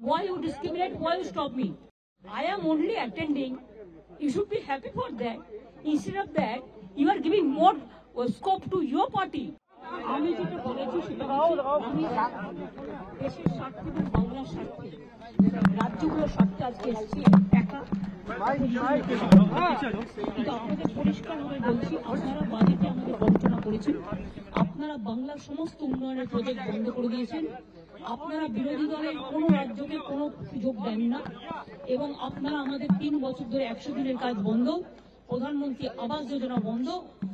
Why you discriminate? Why you stop me? I am only attending. You should be happy for that. Instead of that, you are giving more scope to your party. আমি যেটা বলেছি সেটা আমি দেশের স্বার্থে এবং বাংলার স্বার্থে রাজ্যগুলোর স্বার্থে আজকে এসেছি একা। কিন্তু আপনাদের পরিষ্কারভাবে বলছি, আপনারা বাজেটে আমাদের বঞ্চনা করেছেন, আপনারা বাংলার সমস্ত উন্নয়নের প্রজেক্ট বন্ধ করে দিয়েছেন, আপনারা বিরোধী দলের কোনো রাজ্যকে কোনো সুযোগ দেন না, এবং আপনারা আমাদের 3 বছর ধরে 100 দিনের কাজ বন্ধ, প্রধানমন্ত্রী আবাস যোজনা বন্ধ,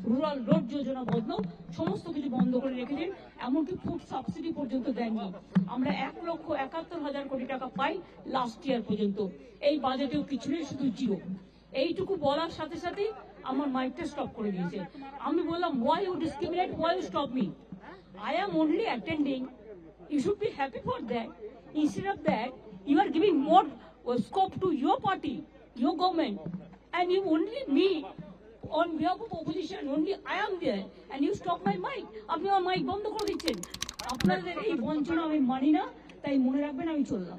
রুরাল রোড যোজনা বন্ধ, সমস্ত কিছু বন্ধ করে রেখেছেন। এমনকি ফুড সাবসিডি পর্যন্ত দেননি। আমরা 1,71,000 কোটি টাকা পাই লাস্ট ইয়ার পর্যন্ত। এই বাজেটেও কিছু নেই, শুধু জিরো। এইটুকু বলার সাথে সাথে আমার মাইকটা স্টপ করে দিয়েছে। আমি বললাম, why you discriminate? Why you stop me? I am only attending. You should be happy for that. Instead of that, you are giving more scope to your party, your government, and you only me on behalf of opposition. Only I am there, and you stop my mic. আপনি আমার mic বন্ধ করে দিচ্ছেন। আপনাদের এই বঞ্চনা আমি মানি না, তাই মনে রাখবেন। আমি চললাম।